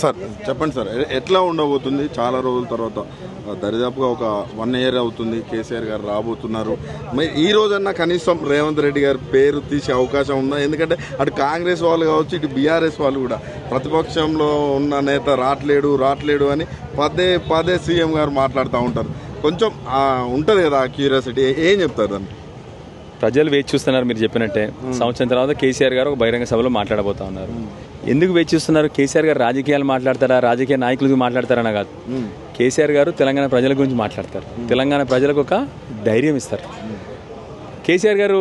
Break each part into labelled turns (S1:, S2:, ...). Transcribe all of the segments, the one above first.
S1: Sir చెప్పండి sir, ఎట్లా ఉండబోతుంది? చాలా రోజుల తర్వాత దరిదాపుగా ఒక 1 year అవుతుంది కేసీఆర్ గారు రాబోతున్నారు. మరి ఈ రోజన్నా కనీసం రేవంత్ రెడ్డి గారి పేరు తీసే అవకాశం ఉందా? ఎందుకంటే అటు కాంగ్రెస్ వాళ్ళు కావచ్చు, ఇటు బీఆర్ఎస్ వాళ్ళు కూడా ప్రతిపక్షంలో ఉన్న నేత రావట్లేడు అని పదే సీఎం గారు మాట్లాడుతూ ఉంటారు. కొంచెం ఉంటుంది కదా క్యూరియాసిటీ, ఏం చెప్తారు దాన్ని?
S2: ప్రజలు వేచి చూస్తున్నారు. మీరు చెప్పినట్టే సంవత్సరం తర్వాత కేసీఆర్ గారు ఒక బహిరంగ సభలో మాట్లాడబోతా ఉన్నారు. ఎందుకు వేచి చూస్తున్నారు? కేసీఆర్ గారు రాజకీయాలు మాట్లాడతారా, రాజకీయ నాయకుల గురించి మాట్లాడతారన్నా కాదు. కేసీఆర్ గారు తెలంగాణ ప్రజల గురించి మాట్లాడతారు. తెలంగాణ ప్రజలకు ఒక ధైర్యం ఇస్తారు. కేసీఆర్ గారు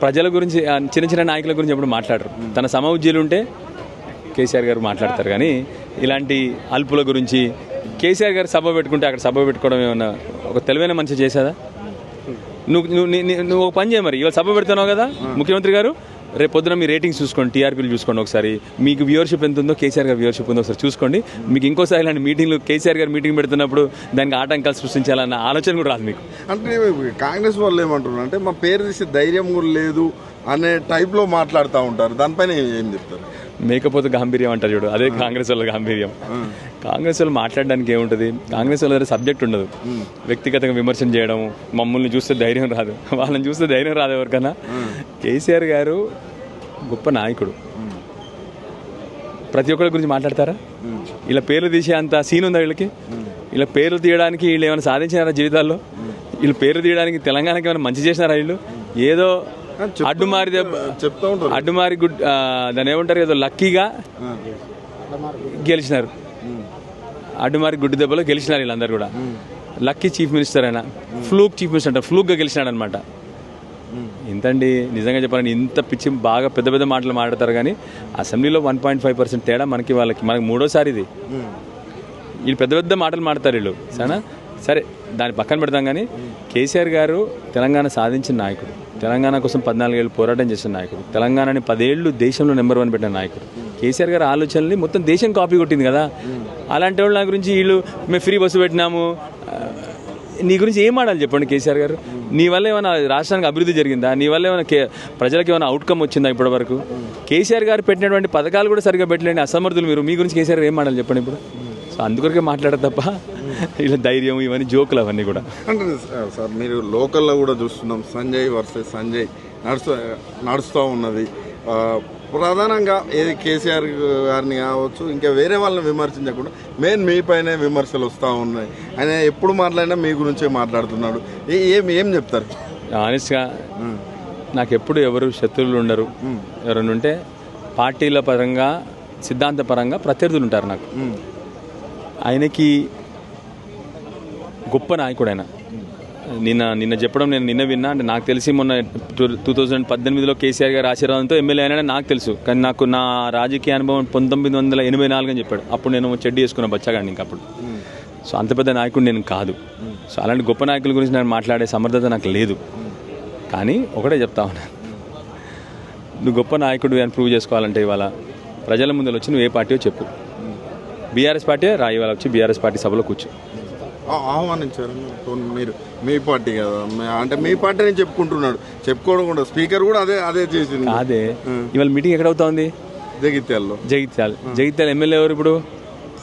S2: ప్రజల గురించి, చిన్న నాయకుల గురించి ఎప్పుడు మాట్లాడరు. తన సమఉజ్జీలు ఉంటే కేసీఆర్ గారు మాట్లాడతారు. కానీ ఇలాంటి అల్పుల గురించి కేసీఆర్ గారు సభ పెట్టుకుంటే అక్కడ సభ పెట్టుకోవడం ఏమన్నా ఒక తెలివైన మనిషి చేసేదా? నువ్వు ఒక పని చేయ, మరి ఇవాళ సభ పెడుతున్నావు కదా ముఖ్యమంత్రి గారు, రేపు పొద్దున మీ రేటింగ్స్ చూసుకోండి, టీఆర్పీలు చూసుకోండి ఒకసారి, మీకు వ్యూవర్షిప్ ఎంత ఉందో, కేసీఆర్ గారు వ్యూవర్షిప్ ఉందో ఒకసారి చూసుకోండి. మీకు ఇంకోసారి ఇలాంటి మీటింగ్లు కేసీఆర్ గారు మీటింగ్ పెడుతున్నప్పుడు దానికి ఆటంకాలు సృష్టించాలన్న ఆలోచన కూడా రాదు మీకు.
S1: అంటే కాంగ్రెస్ వాళ్ళు ఏమంటున్నారు అంటే మా పేరు తీసే ధైర్యం కూడా లేదు అనే టైప్లో మాట్లాడుతూ ఉంటారు. దానిపైన ఏం చెప్తారు?
S2: మేకపోతే గాంభీర్యం అంటారు చూడు, అదే కాంగ్రెస్ వాళ్ళ గాంభీర్యం. కాంగ్రెస్ వాళ్ళు మాట్లాడడానికి ఏముంటుంది? కాంగ్రెస్ వాళ్ళ దగ్గర సబ్జెక్ట్ ఉండదు. వ్యక్తిగతంగా విమర్శన చేయడం, మమ్మల్ని చూస్తే ధైర్యం రాదు, వాళ్ళని చూస్తే ధైర్యం రాదు ఎవరికన్నా. కేసీఆర్ గారు గొప్ప నాయకుడు. ప్రతి ఒక్కరి గురించి మాట్లాడతారా? ఇలా పేర్లు తీసే అంత సీన్ ఉందా వీళ్ళకి? ఇలా పేర్లు తీయడానికి వీళ్ళు ఏమైనా సాధించినారా జీవితాల్లో? వీళ్ళు పేరు తీయడానికి తెలంగాణకి ఏమైనా మంచి చేసినారా? వీళ్ళు ఏదో అడ్డుమారి దాన్ని ఏమంటారు, ఏదో లక్కీగా గెలిచినారు. అడ్డుమారి గుడ్డు దెబ్బలో గెలిచినారు వీళ్ళందరూ కూడా. లక్కీ చీఫ్ మినిస్టర్ అయినా, ఫ్లూక్ చీఫ్ మినిస్టర్ అంటారు, ఫ్లూక్గా గెలిచినాడు అనమాట. ఇంతండి, నిజంగా చెప్పాలని ఇంత పిచ్చి బాగా పెద్ద మాటలు మాట్లాడతారు. కానీ అసెంబ్లీలో 1.5% తేడా మనకి మనకి మూడోసారి ఇది. వీళ్ళు పెద్ద మాటలు మాట్లాడతారు వీళ్ళు. సరేనా? సరే, దాన్ని పక్కన పెడతాం. కానీ కేసీఆర్ గారు తెలంగాణ సాధించిన నాయకుడు, తెలంగాణ కోసం 14 ఏళ్ళు పోరాటం చేసిన నాయకుడు, తెలంగాణని 10 ఏళ్ళు దేశంలో నెంబర్ 1 పెట్టిన నాయకుడు. కేసీఆర్ గారు ఆలోచనల్ని మొత్తం దేశం కాపీ కొట్టింది కదా. అలాంటి వాళ్ళు నా గురించి వీళ్ళు మేము ఫ్రీ బస్సు పెట్టినాము, నీ గురించి ఏం ఆడాలి చెప్పండి కేసీఆర్ గారు? నీ వల్ల ఏమైనా రాష్ట్రానికి అభివృద్ధి జరిగిందా? నీ వల్ల ఏమైనా ప్రజలకు ఏమైనా అవుట్కమ్ వచ్చిందా ఇప్పటి వరకు? కేసీఆర్ గారు పెట్టినటువంటి పథకాలు కూడా సరిగ్గా పెట్టలేండి అసమర్థులు మీరు. మీ గురించి కేసీఆర్ ఏం ఆడాలి చెప్పండి ఇప్పుడు? సో అందుకొరకే మాట్లాడదు తప్ప ఇలా ధైర్యం ఇవన్నీ జోకులు అవన్నీ కూడా.
S1: అంటే సార్, మీరు లోకల్లో కూడా చూస్తున్నాం, సంజయ్ వర్సెస్ సంజయ్ నడుస్తూ ఉన్నది. ప్రధానంగా ఏది కేసీఆర్ గారిని కావచ్చు, ఇంకా వేరే వాళ్ళని విమర్శించకుండా మెయిన్ మీ పైనే విమర్శలు వస్తూ ఉన్నాయి. ఆయన ఎప్పుడు మాట్లాడినా మీ గురించే మాట్లాడుతున్నాడు. ఏం చెప్తారు?
S2: ఆనెస్ట్గా నాకు ఎప్పుడు ఎవరు శత్రువులు ఉండరు. ఎవరైనా ఉంటే పార్టీల పరంగా, సిద్ధాంతపరంగా ప్రత్యర్థులు ఉంటారు నాకు. ఆయనకి గొప్ప నాయకుడు ఆయన. నిన్న చెప్పడం నేను నిన్న విన్నా. అంటే నాకు తెలిసి మొన్న 2018లో కేసీఆర్ గారి ఆశీర్వాదంతో ఎమ్మెల్యే అయినా నాకు తెలుసు. కానీ నాకు నా రాజకీయ అనుభవం 1984 అని చెప్పాడు. అప్పుడు నేను చెడ్డి వేసుకున్న బచ్చగాడిని ఇంకా అప్పుడు. సో అంత పెద్ద నాయకుడు నేను కాదు. సో అలాంటి గొప్ప నాయకుల గురించి నేను మాట్లాడే సమర్థత నాకు లేదు. కానీ ఒకటే చెప్తా ఉన్నా, నువ్వు గొప్ప నాయకుడు అని ప్రూవ్ చేసుకోవాలంటే ఇవాళ ప్రజల ముందు వచ్చి నువ్వు ఏ పార్టీయో చెప్పు. బీఆర్ఎస్ పార్టీ రా, ఇవాళ వచ్చి బీఆర్ఎస్ పార్టీ సభలో కూర్చో.
S1: ఆహ్వానించారు మీరు? మీ పార్టీ కదా, అంటే మీ పార్టీ అని చెప్పుకుంటున్నాడు. చెప్పుకోవడం కూడా స్పీకర్ కూడా అదే చేసింది.
S2: అదే ఇవాళ మీటింగ్ ఎక్కడ అవుతా ఉంది? జగిత్యాల ఎమ్మెల్యే ఎవరు ఇప్పుడు?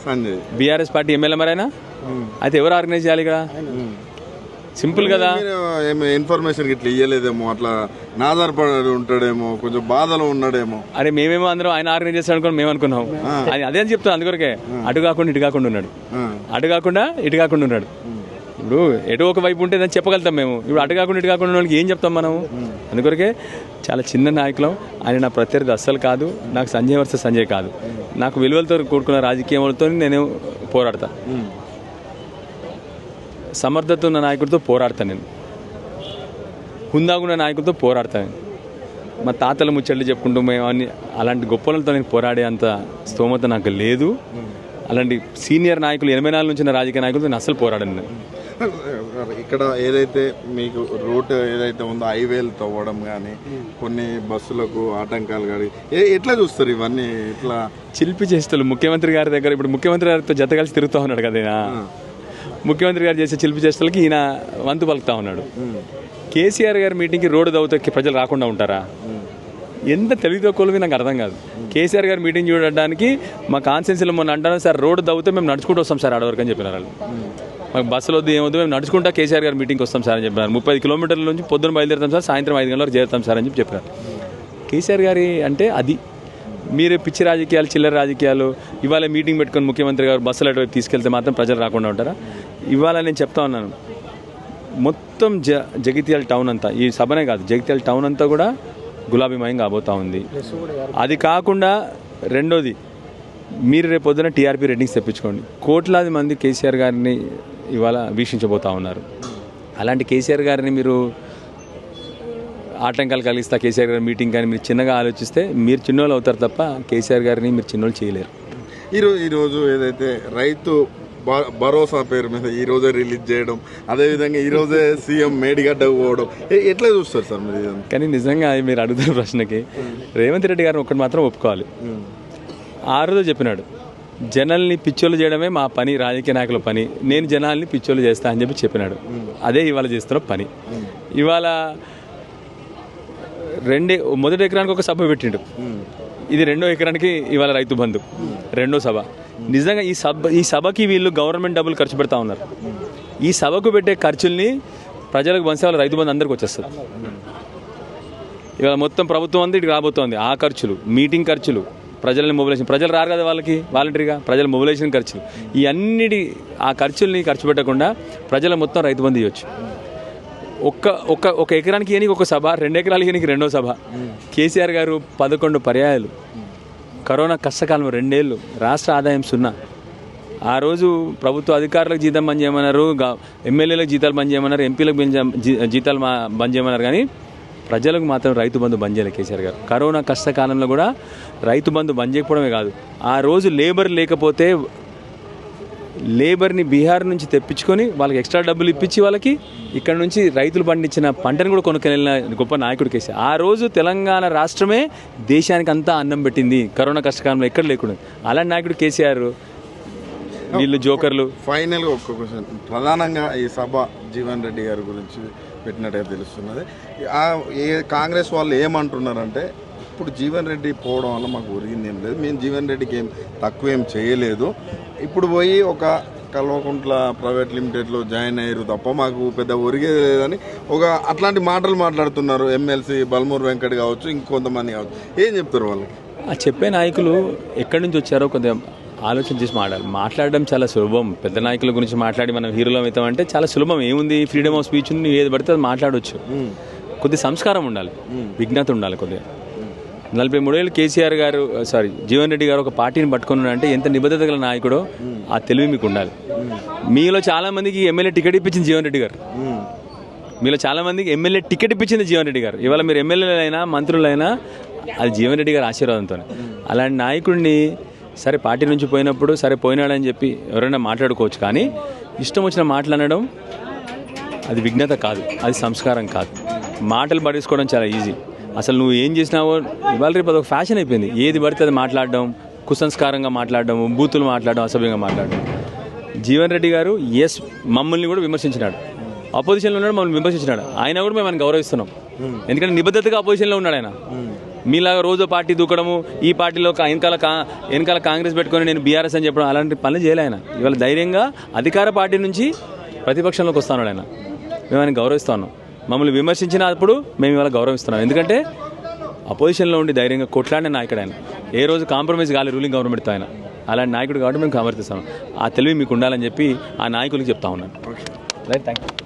S1: సంజయ్.
S2: బీఆర్ఎస్ పార్టీ ఎమ్మెల్యే మరైనా అయితే ఎవరు ఆర్గనైజ్ చేయాలి ఇక్కడ? సింపుల్ కదా.
S1: ఇన్ఫర్మేషన్ ఇట్లా ఇయ్యలేదేమో, అట్లా నాదారపడి ఉంటాడేమో, కొంచెం బాధలో ఉన్నాడేమో.
S2: అరే మేమేమో అందరం ఆయన ఆర్గనైజ్ చేస్తాడు అనుకుని మేము అనుకున్నాం. అదే అని చెప్తాను. అందుకొరకే అటు కాకుండా ఇటు కాకుండా ఉన్నాడు, అటు కాకుండా ఇటు కాకుండా ఉన్నాడు. ఇప్పుడు ఎటు ఒక వైపు ఉంటే దాన్ని చెప్పగలుగుతాం మేము. ఇప్పుడు అటు కాకుండా ఇటు కాకుండా వాళ్ళకి ఏం చెప్తాం మనము? అందుకొరకే చాలా చిన్న నాయకులం. ఆయన నా ప్రత్యర్థి అస్సలు కాదు. నాకు సంజయ్ వర్సెస్ సంజయ్ కాదు. నాకు విలువలతో కూడుకున్న రాజకీయాలతో నేను పోరాడతా. సమర్థత ఉన్న నాయకుడితో పోరాడతాను నేను. హుందాగున్న నాయకుడితో పోరాడతాను. మా తాతల ముచ్చట్లు చెప్పుకుంటూ మేము అన్ని అలాంటి గొప్పలతో నేను పోరాడే అంత స్తోమత నాకు లేదు. అలాంటి సీనియర్ నాయకులు 84 నుంచి రాజకీయ నాయకులతో నేను అస్సలు పోరాడను నేను.
S1: ఇక్కడ ఏదైతే మీకు రూట్ ఏదైతే ఉందో హైవేలు తవ్వడం కానీ, కొన్ని బస్సులకు ఆటంకాలు కానీ ఎట్లా చూస్తారు? ఇవన్నీ ఇట్లా
S2: చిలిపి చేస్తారు ముఖ్యమంత్రి గారి దగ్గర. ఇప్పుడు ముఖ్యమంత్రి గారితో జత కలిసి తిరుగుతూ ఉన్నాడు కదా. ముఖ్యమంత్రి గారు చేసే చిలిపి చేష్టలకి ఈయన వంతు పలుకుతా ఉన్నాడు. కేసీఆర్ గారి మీటింగ్కి రోడ్డు దవ్వుతో ప్రజలు రాకుండా ఉంటారా? ఎంత తెలివితక్కువవి నాకు అర్థం కాదు. కేసీఆర్ గారు మీటింగ్ చూడడానికి మా కాన్స్టిట్యున్సీలో మొన్న అంటాను సార్, రోడ్డు దవ్వుతే మేము నడుచుకుంటూ వస్తాం సార్ ఆడవరకు అని చెప్పినారు వాళ్ళు. మాకు బస్సులో వద్దు ఏమొద్దు, మేము నడుచుకుంటా కేసీఆర్ గారు మీటింగ్కి వస్తాం సార్ అని చెప్పినారు. 30 కిలోమీటర్ల నుంచి పొద్దున బయలుదేరుతాం సార్, సాయంత్రం 5 గంటలకు చేరుతాం సార్ అని చెప్పినారు. కేసీఆర్ గారి అంటే అది. మీరు పిచ్చి రాజకీయాలు, చిల్లర రాజకీయాలు, ఇవాళ మీటింగ్ పెట్టుకొని ముఖ్యమంత్రి గారు బస్సులు అటువైపు తీసుకెళ్తే మాత్రం ప్రజలు రాకుండా ఉంటారా? ఇవాళ నేను చెప్తా ఉన్నాను, మొత్తం జగిత్యాల టౌన్ అంతా, ఈ సభనే కాదు జగిత్యాల టౌన్ అంతా కూడా గులాబీమయం కాబోతా ఉంది. అది కాకుండా రెండోది, మీరు రేపు పొద్దున టీఆర్పీ రేటింగ్స్ తెప్పించుకోండి. కోట్లాది మంది కేసీఆర్ గారిని ఇవాళ వీక్షించబోతా ఉన్నారు. అలాంటి కేసీఆర్ గారిని మీరు ఆటంకాలు కలిగిస్తా కేసీఆర్ గారి మీటింగ్ కానీ మీరు చిన్నగా ఆలోచిస్తే మీరు చిన్నోళ్ళు అవుతారు తప్ప కేసీఆర్ గారిని మీరు చిన్నోళ్ళు చేయలేరు.
S1: ఈరోజు ఏదైతే రైతు భరోసా పేరు మీద ఈ రోజే రిలీజ్ చేయడం, అదేవిధంగా ఈ రోజే సీఎం మేడిగడ్డ పోవడం, ఎట్లా చూస్తారు సార్ మీరు?
S2: కానీ నిజంగా మీరు అడుగుతున్న ప్రశ్నకి రేవంత్ రెడ్డి గారిని ఒక్కటి మాత్రం ఒప్పుకోవాలి. ఆ రోజు చెప్పినాడు, జనాల్ని పిచ్చోళ్ళు చేయడమే మా పని, రాజకీయ నాయకుల పని, నేను జనాల్ని పిచ్చోళ్ళు చేస్తా అని చెప్పినాడు. అదే ఇవాళ చేస్తున్న పని. ఇవాళ మొదటి ఎకరానికి ఒక సభ పెట్టిండు, ఇది 2వ ఎకరానికి ఇవాళ రైతు బంధు 2వ సభ. నిజంగా ఈ సభకి వీళ్ళు గవర్నమెంట్ డబ్బులు ఖర్చు పెడతా ఉన్నారు. ఈ సభకు పెట్టే ఖర్చుల్ని ప్రజలకు పంచే వాళ్ళ రైతు బంధు అందరికి వచ్చేస్తుంది. ఇవాళ మొత్తం ప్రభుత్వం అంతా ఇటు రాబోతోంది. ఆ ఖర్చులు, మీటింగ్ ఖర్చులు, ప్రజలని మొబిలైజేషన్, ప్రజలు రారు కదా వాళ్ళకి వాలంటరీగా, ప్రజల మొబిలైజేషన్ ఖర్చులు, ఈ అన్నిటి ఆ ఖర్చుల్ని ఖర్చు పెట్టకుండా ప్రజల మొత్తం రైతు బంధు ఇవ్వచ్చు. ఒక ఎకరానికి ఏనికి ఒక సభ, 2 ఎకరాలకి ఏనికి 2వ సభ. కేసీఆర్ గారు 11 పర్యాయాలు, కరోనా కష్టకాలం 2 ఏళ్ళు, రాష్ట్ర ఆదాయం 0. ఆ రోజు ప్రభుత్వ అధికారులకు జీతం బంద్ చేయమన్నారు, ఎమ్మెల్యేలకు జీతాలు బంద్ చేయమన్నారు, ఎంపీలకు జీతాలు బంద్ చేయమన్నారు, కానీ ప్రజలకు మాత్రం రైతు బంధు బంద్ చేయలేదు కేసీఆర్ గారు. కరోనా కష్టకాలంలో కూడా రైతు బంధు బంద్ చేయకపోవడమే కాదు, ఆ రోజు లేబర్ లేకపోతే లేబర్ని బీహార్ నుంచి తెప్పించుకొని వాళ్ళకి ఎక్స్ట్రా డబ్బులు ఇప్పించి వాళ్ళకి ఇక్కడ నుంచి రైతులు పండించిన పంటను కూడా కొనుక్కెళ్ళిన గొప్ప నాయకుడు కేసీఆర్. ఆ రోజు తెలంగాణ రాష్ట్రమే దేశానికి అంతా అన్నం పెట్టింది కరోనా కష్టకాలంలో, ఎక్కడ లేకుండా. అలాంటి నాయకుడు కేసీఆర్. వీళ్ళు జోకర్లు.
S1: ఫైనల్గా ఒక్క క్వశ్చన్, ప్రధానంగా ఈ సభ జీవన్ రెడ్డి గారి గురించి పెట్టినట్టుగా తెలుస్తున్నది. కాంగ్రెస్ వాళ్ళు ఏమంటున్నారంటే, ఇప్పుడు జీవన్ రెడ్డి పోవడం వల్ల మాకు ఒరిగింది ఏం లేదు, మేము జీవన్ రెడ్డికి ఏం తక్కువేం చేయలేదు, ఇప్పుడు పోయి ఒక కల్వకుంట్ల ప్రైవేట్ లిమిటెడ్లో జాయిన్ అయ్యారు తప్ప మాకు పెద్ద ఒరిగేది లేదని అట్లాంటి మాటలు మాట్లాడుతున్నారు. ఎమ్మెల్సీ బల్మూర్ వెంకట్ కావచ్చు, ఇంకొంతమంది కావచ్చు. ఏం చెప్తారు వాళ్ళకి?
S2: ఆ చెప్పే నాయకులు ఎక్కడి నుంచి వచ్చారో కొద్దిగా ఆలోచన చేసి మాట్లాడడం చాలా సులభం. పెద్ద నాయకుల గురించి మాట్లాడి మనం హీరోలో అవుతామంటే చాలా సులభం. ఏముంది, ఫ్రీడమ్ ఆఫ్ స్పీచ్ ఉంది, ఏది పడితే అది మాట్లాడవచ్చు. కొద్ది సంస్కారం ఉండాలి, విజ్ఞత ఉండాలి. కొద్దిగా 43 ఏళ్ళు కేసీఆర్ గారు జీవన్ రెడ్డి గారు ఒక పార్టీని పట్టుకున్నాడు అంటే ఎంత నిబద్ధత గల నాయకుడో ఆ తెలివి మీకు ఉండాలి. మీలో చాలా మందికి ఎమ్మెల్యే టికెట్ ఇప్పించింది జీవన్ రెడ్డి గారు. మీలో చాలా మందికి ఎమ్మెల్యే టికెట్ ఇప్పించింది జీవన్ రెడ్డి గారు. ఇవాళ మీరు ఎమ్మెల్యేలైనా మంత్రులైనా అది జీవన్ రెడ్డి గారి ఆశీర్వాదంతో. అలాంటి నాయకుడిని సరే పార్టీ నుంచి పోయినప్పుడు సరే పోయినాడని చెప్పి ఎవరైనా మాట్లాడుకోవచ్చు, కానీ ఇష్టం వచ్చిన మాట్లాడడం అది విజ్ఞత కాదు, అది సంస్కారం కాదు. మాటలు పడేసుకోవడం చాలా ఈజీ. అసలు నువ్వు ఏం చేసినావో ఇవాళ రేపు అదొక ఫ్యాషన్ అయిపోయింది. ఏది పడితే అది మాట్లాడడం, కుసంస్కారంగా మాట్లాడడం, బూతులు మాట్లాడడం, అసభ్యంగా మాట్లాడడం. జీవన్ రెడ్డి గారు మమ్మల్ని కూడా విమర్శించినాడు, అపోజిషన్లో ఉన్నాడు, మమ్మల్ని విమర్శించినాడు. ఆయన కూడా మేము ఆయన గౌరవిస్తున్నాం, ఎందుకంటే నిబద్ధతగా అపోజిషన్లో ఉన్నాడు ఆయన. మీలాగా రోజు పార్టీ దూకడము, ఈ పార్టీలో వెనకాల కాంగ్రెస్ పెట్టుకొని నేను బీఆర్ఎస్ అని చెప్పడం, అలాంటి పనులు చేయలే ఆయన. ఇవాళ ధైర్యంగా అధికార పార్టీ నుంచి ప్రతిపక్షంలోకి వస్తున్నాడు ఆయన. మేము ఆయన గౌరవిస్తా ఉన్నాం. మమ్మల్ని విమర్శించినప్పుడు మేము ఇవాళ గౌరవిస్తున్నాం, ఎందుకంటే అపోజిషన్లో ఉండి ధైర్యంగా కొట్లాడిన నాయకుడు ఆయన. ఏ రోజు కాంప్రమైజ్ కాలే రూలింగ్ గవర్నమెంట్తో ఆయన. అలాంటి నాయకుడు కాబట్టి మేము సమర్థిస్తాం. ఆ తెలివి మీకు ఉండాలని చెప్పి ఆ నాయకులకు చెప్తా ఉన్నాను. Right, thank you.